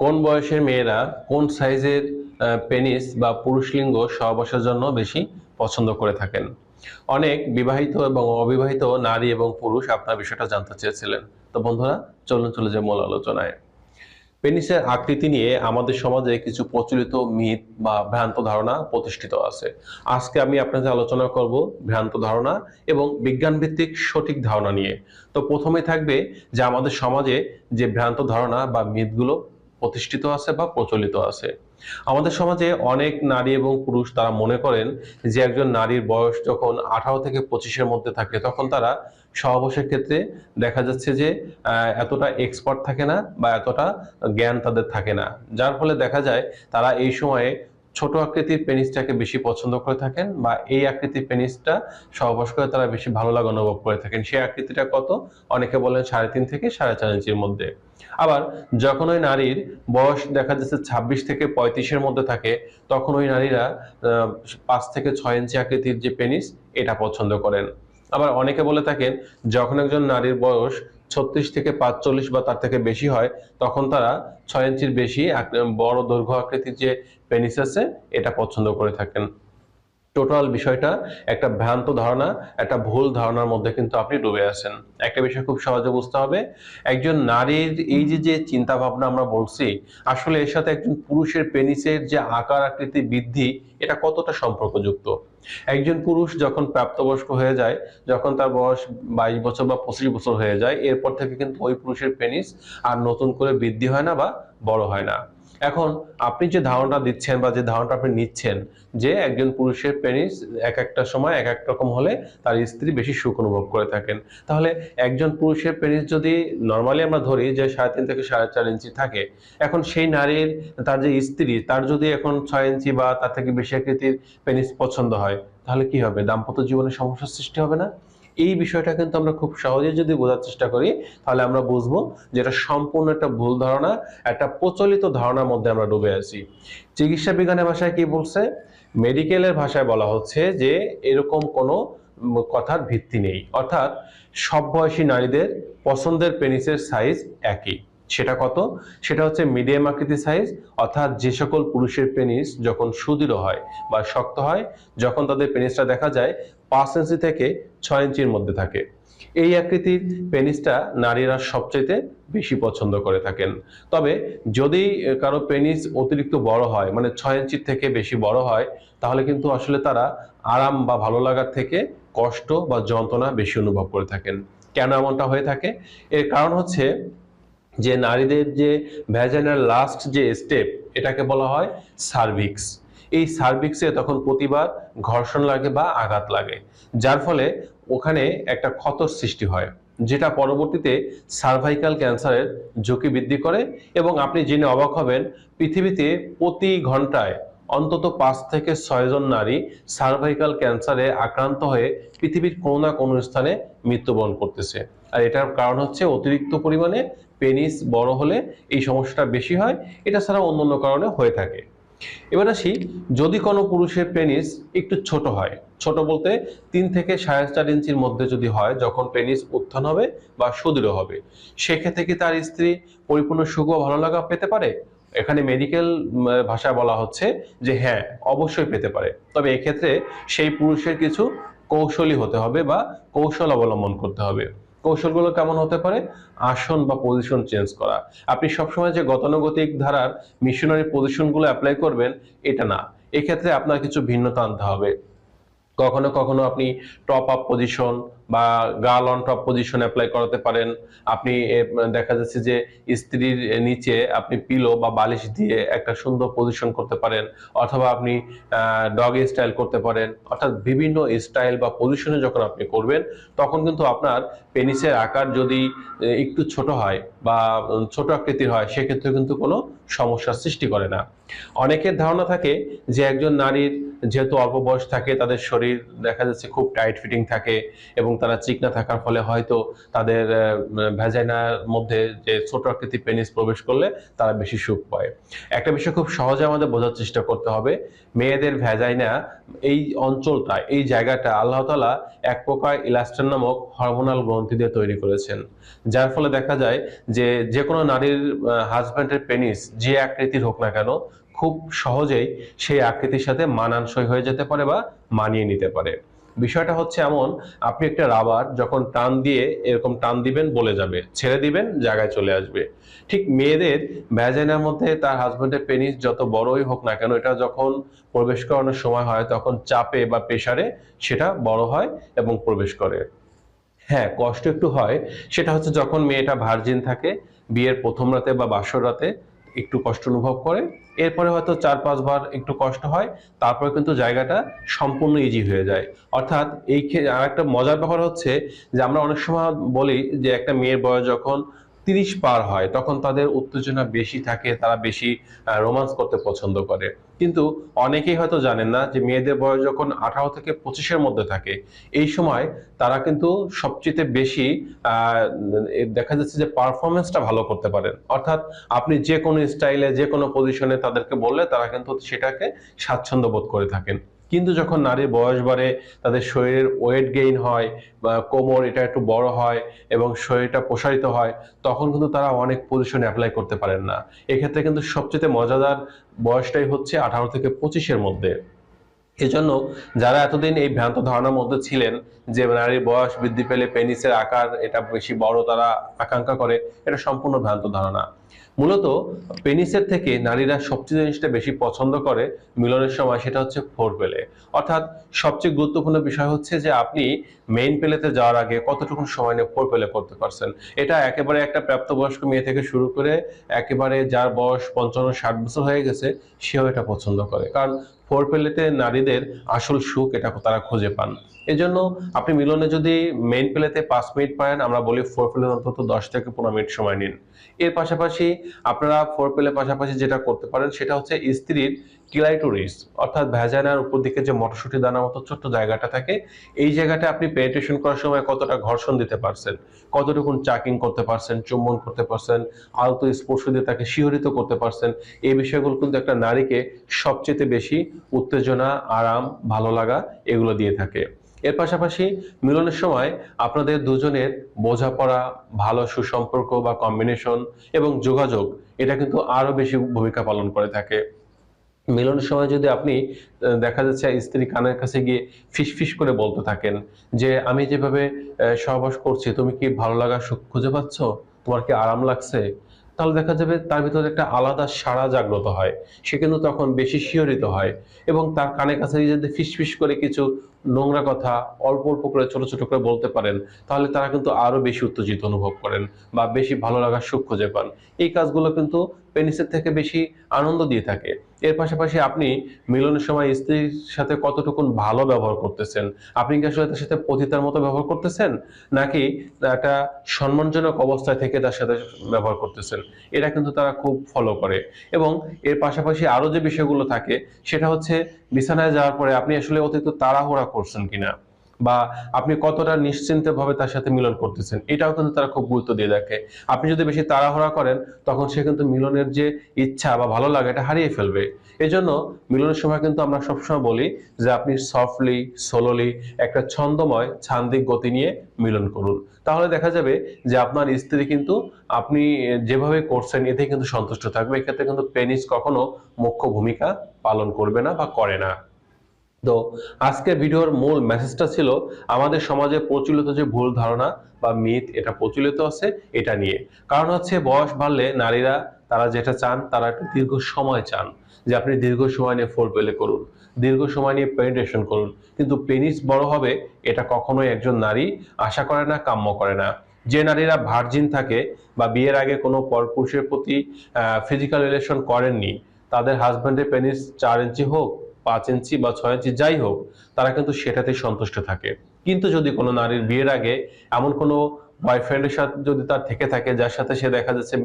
কোন বয়সের মেয়েরা কোন সাইজের পেনিস বা পুরুষ লিঙ্গ সহবাসের জন্য বেশি পছন্দ করে থাকেন? অনেক বিবাহিত এবং অবিবাহিত নারী এবং পুরুষ আপনার বিষয়টা জানতে চেয়েছিলেন। তো বন্ধুরা, চলুন চলে যাই মূল আলোচনায়। পেনিসের আকৃতি নিয়ে আমাদের সমাজে কিছু প্রচলিত মিথ বা ভ্রান্ত ধারণা প্রতিষ্ঠিত আছে। আজকে আমি আপনাদের আলোচনা করব ভ্রান্ত ধারণা এবং বিজ্ঞানভিত্তিক সঠিক ধারণা নিয়ে। তো প্রথমে থাকবে যে আমাদের সমাজে যে ভ্রান্ত ধারণা বা মিথগুলো প্রতিষ্ঠিত আছে বা প্রচলিত আছে। আমাদের সমাজে অনেক নারী এবং পুরুষ তারা মনে করেন যে একজন নারীর বয়স যখন 18 থেকে 25-এর মধ্যে থাকে তখন তারা সহবাসের ক্ষেত্রে দেখা যাচ্ছে যে এতটা এক্সপার্ট থাকে না বা এতটা জ্ঞান তাদের থাকে না, যার ফলে দেখা যায় তারা এই সময়ে ছোট আকৃতির পেনিসটাকে বেশি পছন্দ করে থাকেন বা এই আকৃতির পেনিসটা সহবাস করে তারা বেশি ভালো লাগা অনুভব করে থাকেন। সেই আকৃতিটা কত? অনেকে বলেন 3.5 থেকে 4.5 ইঞ্চির মধ্যে। আবার যখন ওই নারীর বয়স দেখা যাচ্ছে 26 থেকে 35-এর মধ্যে থাকে তখন ওই নারীরা 5 থেকে 6 ইঞ্চি আকৃতির যে পেনিস এটা পছন্দ করেন। আবার অনেকে বলে থাকেন যখন একজন নারীর বয়স 36 থেকে 45 বা তার থেকে বেশি হয় তখন তারা 6 ইঞ্চির বেশি বড় দৈর্ঘ্য আকৃতির যে পেনিস আছে এটা পছন্দ করে থাকেন। টোটাল বিষয়টা একটা ভ্রান্ত ধারণা, একটা ভুল ধারণার মধ্যে কিন্তু আপনি ডুবে আছেন। একটা বিষয় খুব সহজে বুঝতে হবে, একজন নারীর এই যে চিন্তা ভাবনা আমরা বলছি, আসলে এর সাথে একজন পুরুষের পেনিসের যে আকার আকৃতি বৃদ্ধি এটা কতটা সম্পর্কযুক্ত। একজন পুরুষ যখন প্রাপ্তবয়স্ক হয়ে যায়, যখন তার বয়স 22 বছর বা 25 বছর হয়ে যায়, এরপর থেকে কিন্তু ওই পুরুষের পেনিস আর নতুন করে বৃদ্ধি হয় না বা বড় হয় না। এখন আপনি যে ধারণাটা দিচ্ছেন বা যে ধারণাটা আপনি নিচ্ছেন যে একজন পুরুষের পেনিস এক একটা সময় এক এক রকম হলে তার স্ত্রী বেশি সুখ অনুভব করে থাকেন, তাহলে একজন পুরুষের পেনিস যদি নর্মালি আমরা ধরি যে 3.5 থেকে 4.5 ইঞ্চি থাকে, এখন সেই নারীর তার যে স্ত্রী তার যদি এখন 6 ইঞ্চি বা তার থেকে বেশি আকৃতির পেনিস পছন্দ হয়, তাহলে কি হবে? দাম্পত্য জীবনে সমস্যার সৃষ্টি হবে না? এই বিষয়টা কিন্তু আমরা খুব সহজে যদি বোঝার চেষ্টা করি তাহলে আমরা বুঝবো যে এটা সম্পূর্ণ একটা ভুল ধারণা, একটা প্রচলিত ধারণার মধ্যে আমরা ডুবে আছি। চিকিৎসা বিজ্ঞানের ভাষায় কি বলছে? মেডিকেলের ভাষায় বলা হচ্ছে যে এরকম কোনো কথার ভিত্তি নেই, অর্থাৎ সব বয়সী নারীদের পছন্দের পেনিসের সাইজ একই। সেটা কত? সেটা হচ্ছে মিডিয়াম আকৃতির সাইজ, অর্থাৎ যে সকল পুরুষের পেনিস যখন সুদৃঢ় হয় বা শক্ত হয়, যখন তাদের পেনিসটা দেখা যায় 5 ইঞ্চি থেকে 6 ইঞ্চির মধ্যে থাকে, এই আকৃতির পেনিসটা নারীরা সবচাইতে বেশি পছন্দ করে থাকেন। তবে যদি কারো পেনিস অতিরিক্ত বড় হয়, মানে 6 ইঞ্চির থেকে বেশি বড় হয়, তাহলে কিন্তু আসলে তারা আরাম বা ভালো লাগার থেকে কষ্ট বা যন্ত্রণা বেশি অনুভব করে থাকেন। কেন এমনটা হয়ে থাকে? এর কারণ হচ্ছে যে নারীদের যে ভ্যাজাইনাল লাস্ট যে স্টেপ, এটাকে বলা হয় সার্ভিক্স। এই সার্ভিক্সে তখন প্রতিবার ঘর্ষণ লাগে বা আঘাত লাগে, যার ফলে ওখানে একটা ক্ষতর সৃষ্টি হয়, যেটা পরবর্তীতে সার্ভাইকাল ক্যান্সারের ঝুঁকি বৃদ্ধি করে। এবং আপনি জেনে অবাক হবেন, পৃথিবীতে প্রতি ঘন্টায় অন্তত 5 থেকে 6 জন নারী সার্ভাইকাল ক্যান্সারে আক্রান্ত হয়ে পৃথিবীর কোনো না কোনো স্থানে মৃত্যুবরণ করতেছে। আর এটার কারণ হচ্ছে অতিরিক্ত পরিমাণে পেনিস বড় হলে এই সমস্যাটা বেশি হয়, এটা ছাড়া অন্যান্য কারণে হয়ে থাকে। এবার আসি, যদি কোনো পুরুষের পেনিস একটু ছোট হয়, ছোট বলতে 3 থেকে 4.5 ইঞ্চির মধ্যে যদি হয়, যখন পেনিস উত্থান হবে বা সুদৃঢ় হবে, সেক্ষেত্রে কি তার স্ত্রী পরিপূর্ণ সুখ ও ভালো লাগা পেতে পারে? এখানে মেডিকেল ভাষায় বলা হচ্ছে যে হ্যাঁ, অবশ্যই পেতে পারে। তবে এক্ষেত্রে সেই পুরুষের কিছু কৌশলী হতে হবে বা কৌশল অবলম্বন করতে হবে। কৌশলগুলো কেমন হতে পারে? আসন বা পজিশন চেঞ্জ করা। আপনি সবসময় যে গতানুগতিক ধারার মিশনারি পজিশনগুলো অ্যাপ্লাই করবেন এটা না, এক্ষেত্রে আপনার কিছু ভিন্নতা আনতে হবে। কখনো কখনো আপনি টপ আপ পজিশন বা girl on top position apply করাতে পারেন। আপনি দেখা যাচ্ছে যে স্ত্রীর নিচে আপনি পিলো বা বালিশ দিয়ে একটা সুন্দর পজিশন করতে পারেন, অথবা আপনি ডগ স্টাইল করতে পারেন। অর্থাৎ বিভিন্ন স্টাইল বা পজিশনে যখন আপনি করবেন তখন কিন্তু আপনার পেনিসের আকার যদি একটু ছোট হয় বা ছোট আকৃতির হয়, সেক্ষেত্রে কিন্তু কোনো সমস্যার সৃষ্টি করে না। অনেকের ধারণা থাকে যে একজন নারীর যেহেতু অল্প বয়স থাকে, তাদের শরীর দেখা যাচ্ছে খুব টাইট ফিটিং থাকে এবং তারা চিকনা থাকার ফলে হয়তো তাদের ভ্যাজাইনার মধ্যে যে ছোট আকৃতির পেনিস প্রবেশ করলে তারা বেশি সুখ পায়। একটা বিষয় খুব সহজে আমাদের বোঝার চেষ্টা করতে হবে, মেয়েদের ভ্যাজাইনা এই অঞ্চলটা, এই জায়গাটা আল্লাহ তাআলা এক প্রকার ইলাস্ট্রান নামক হরমোনাল গ্রন্থি দিয়ে তৈরি করেছেন, যার ফলে দেখা যায় যে যে কোনো নারীর হাজব্যান্ডের পেনিস যে আকৃতির হোক না কেন খুব সহজেই সেই আকৃতির সাথে মানানসই হয়ে যেতে পারে বা মানিয়ে নিতে পারে। বিষয়টা হচ্ছে এমন, আপনি একটা রাবার যখন টান দিয়ে এরকম টান দিবেন বলে যাবে, ছেড়ে দিবেন জায়গায় চলে আসবে। ঠিক মেয়েদের ভ্যাজাইনার মধ্যে তার হাজবেন্ডের পেনিস যত বড়ই হোক না কেন, এটা যখন প্রবেশ করানোর সময় হয় তখন চাপে বা প্রেসারে সেটা বড় হয় এবং প্রবেশ করে। হ্যাঁ, কষ্ট একটু হয়, সেটা হচ্ছে যখন মেয়েটা ভার্জিন থাকে, বিয়ের প্রথম রাতে বা বাসর রাতে একটু কষ্ট অনুভব করে, এরপরে হয়তো 4-5 বার একটু কষ্ট হয়, তারপরে কিন্তু জায়গাটা সম্পূর্ণ ইজি হয়ে যায়। অর্থাৎ আর একটা মজার ব্যাপার হচ্ছে যে আমরা অনেক সময় বলি যে একটা মেয়ের বয়স যখন 30 পার হয় তখন তাদের উত্তেজনা বেশি থাকে, তারা বেশি রোমান্স করতে পছন্দ করে। কিন্তু অনেকেই হয়তো জানেন না যে মেয়েদের বয়স যখন 18 থেকে 25-এর মধ্যে থাকে, এই সময় তারা কিন্তু সবচেয়ে বেশি দেখা যাচ্ছে যে পারফরমেন্সটা ভালো করতে পারেন। অর্থাৎ আপনি যে কোনো স্টাইলে যে কোনো পজিশনে তাদেরকে বললে তারা কিন্তু সেটাকে স্বাচ্ছন্দ্য বোধ করে থাকেন। কিন্তু যখন নারীর বয়স বাড়ে, তাদের শরীরের ওয়েট গেইন হয় বা কোমর এটা একটু বড় হয় এবং শরীরটা প্রসারিত হয়, তখন কিন্তু তারা অনেক পজিশন অ্যাপ্লাই করতে পারেন না। এক্ষেত্রে কিন্তু সবচেয়ে মজাদার বয়সটাই হচ্ছে 18 থেকে 25-এর মধ্যে। এজন্য যারা এতদিন এই ভ্রান্ত ধারণার মধ্যে ছিলেন যে নারীর বয়স বৃদ্ধি পেলে পেনিসের আকার এটা বেশি বড় তারা আকাঙ্ক্ষা করে, এটা সম্পূর্ণ ভ্রান্ত ধারণা। মূলত পেনিসের থেকে নারীরা সবচেয়ে জিনিসটা বেশি পছন্দ করে মিলনের সময়, সেটা হচ্ছে ফোর পেলে। অর্থাৎ সবচেয়ে গুরুত্বপূর্ণ বিষয় হচ্ছে যে আপনি মেইন পেলেতে যাওয়ার আগে কতটুকু সময় নিয়ে ফোর পেলে করতে পারছেন। এটা একেবারে একটা প্রাপ্তবয়স্ক মেয়ে থেকে শুরু করে একেবারে যার বয়স 55-60 বছর হয়ে গেছে সেও এটা পছন্দ করে, কারণ ফোর পেলেতে নারীদের আসল সুখ এটা তারা খুঁজে পান। এজন্য আপনি মিলনে যদি মেইন পেলেতে 5 মিনিট পারেন, আমরা বলি ফোর পেলে অন্তত 10 থেকে 15 মিনিট সময় নিন। এর পাশাপাশি আপনারা ফোর পেলে পাশাপাশি যেটা করতে পারেন সেটা হচ্ছে স্ত্রীর ক্লাইটোরিস, অর্থাৎ ভ্যাজাইনার উপর দিকে যে মটরশুঁটি দানার মতো ছোট্ট জায়গাটা থাকে, এই জায়গাটা আপনি পেনিট্রেশন করার সময় কতটা ঘর্ষণ দিতে পারছেন, কতটুকু চাকিং করতে পারছেন, চুম্বন করতে পারছেন, আলতো স্পর্শ দিয়ে তাকে শিহরিত করতে পারছেন, এই বিষয়গুলো কিন্তু একটা নারীকে সবচেয়ে বেশি উত্তেজনা, আরাম, ভালো লাগা এগুলো দিয়ে থাকে। এর পাশাপাশি মিলনের সময় আপনাদের দুজনের বোঝাপড়া, ভালো সুসম্পর্ক বা কম্বিনেশন এবং যোগাযোগ এটা কিন্তু আরো বেশি ভূমিকা পালন করে থাকে। মিলনের সময় যদি আপনি দেখা যাচ্ছে স্ত্রী কানের কাছে গিয়ে ফিসফিস করে বলতে থাকেন যে আমি যেভাবে সহবাস করছি তুমি কি ভালো লাগা সুখ খুঁজে পাচ্ছ, তোমার কি আরাম লাগছে, তাহলে দেখা যাবে তার ভিতরে একটা আলাদা সাড়া জাগ্রত হয়, সে কিন্তু তখন বেশি শিহরিত হয় এবং তার কানের কাছে যদি ফিসফিস করে কিছু নোংরা কথা অল্প অল্প করে ছোট ছোট করে বলতে পারেন, তাহলে তারা কিন্তু আরো বেশি উত্তেজিত অনুভব করেন বা বেশি ভালো লাগার সুখ খুঁজে পান। এই কাজগুলো কিন্তু পেনিসের থেকে বেশি আনন্দ দিয়ে থাকে। এর পাশাপাশি আপনি মিলনের সময় স্ত্রীর সাথে কতটুকু ভালো ব্যবহার করতেছেন, আপনি কি আসলে তার সাথে পতিতার মতো ব্যবহার করতেছেন নাকি একটা সম্মানজনক অবস্থায় থেকে তার সাথে ব্যবহার করতেছেন, এটা কিন্তু তারা খুব ফলো করে। এবং এর পাশাপাশি আরো যে বিষয়গুলো থাকে সেটা হচ্ছে বিছানায় যাওয়ার পরে আপনি আসলে অতিরিক্ত তাড়াহুড়া করছেন কিনা বা আপনি কতটা নিশ্চিন্ত ভাবে তার সাথে মিলন করতেছেন, এটাও কিন্তু তারা খুব গুরুত্ব দিয়ে দেখে। আপনি যদি বেশি তাড়াহুড়া করেন তখন সে কিন্তু মিলনের যে ইচ্ছা বা ভালো লাগে এটা হারিয়ে ফেলবে। এজন্য মিলনের সময় কিন্তু আমরা সবসময় বলি যে আপনি সফটলি সোলোলি একটা ছন্দময় ছান্দিক গতি নিয়ে মিলন করুন, তাহলে দেখা যাবে যে আপনার স্ত্রী কিন্তু আপনি যেভাবে করছেন এতে কিন্তু সন্তুষ্ট থাকবে। এক্ষেত্রে কিন্তু পেনিস কখনো মুখ্য ভূমিকা পালন করবে না বা করে না। তো আজকে ভিডিওর মূল মেসেজটা ছিল আমাদের সমাজে প্রচলিত যে ভুল ধারণা বা মিথ এটা প্রচলিত আছে এটা নিয়ে। কারণ হচ্ছে বয়স বাড়লে নারীরা তারা যেটা চান তারা একটু দীর্ঘ সময় চান, যে আপনি দীর্ঘ সময় নিয়ে ফোর প্লে করুন, দীর্ঘ সময় নিয়ে পেনিট্রেশন করুন, কিন্তু পেনিস বড় হবে এটা কখনোই একজন নারী আশা করে না, কাম্য করে না। যে নারীরা ভার্জিন থাকে বা বিয়ের আগে কোনো পরপুরুষের প্রতি ফিজিক্যাল রিলেশন করেননি, তাদের হাজব্যান্ডের পেনিস 4 ইঞ্চি হোক, 5 ইঞ্চি বা 6 ইঞ্চি যাই হোক, তারা কিন্তু সেটাতে সন্তুষ্ট থাকে। কিন্তু যদি কোনো নারীর বিয়ের আগে এমন কোনো বয়ফ্রেন্ডের সাথে যদি তার থেকে থাকে, যার সাথে সে দেখা যাচ্ছে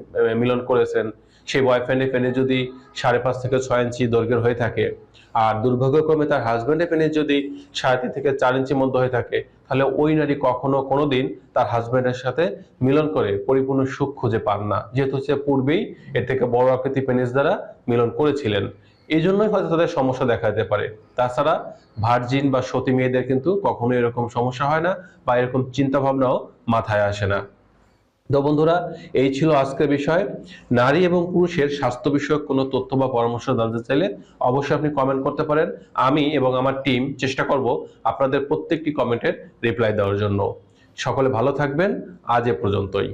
মিলন করেছেন, সেই বয়ফ্রেন্ডের পেনিস যদি 5.5 থেকে 6 ইঞ্চি দৈর্ঘ্যের হয়ে থাকে, আর দুর্ভাগ্যক্রমে তার হাজবেন্ডের পেনিস যদি 3.5 থেকে 4 ইঞ্চির মধ্যে হয়ে থাকে, তাহলে ওই নারী কখনো কোনোদিন তার হাজবেন্ডের সাথে মিলন করে পরিপূর্ণ সুখ খুঁজে পান না, যেহেতু সে পূর্বেই এর থেকে বড় আকৃতি পেনিস দ্বারা মিলন করেছিলেন। এই জন্যই হয়তো তাদের সমস্যা দেখা দিতে পারে। তাছাড়া ভার্জিন বা সতী মেয়েদের কিন্তু কখনো এরকম সমস্যা হয় না, বা এরকম চিন্তা ভাবনাও মাথায় আসে না। তো বন্ধুরা, এই ছিল আজকের বিষয়। নারী এবং পুরুষের স্বাস্থ্য বিষয়ক কোনো তথ্য বা পরামর্শ জানতে চাইলে অবশ্যই আপনি কমেন্ট করতে পারেন। আমি এবং আমার টিম চেষ্টা করব আপনাদের প্রত্যেকটি কমেন্টের রিপ্লাই দেওয়ার জন্য। সকলে ভালো থাকবেন। আজ এ পর্যন্তই।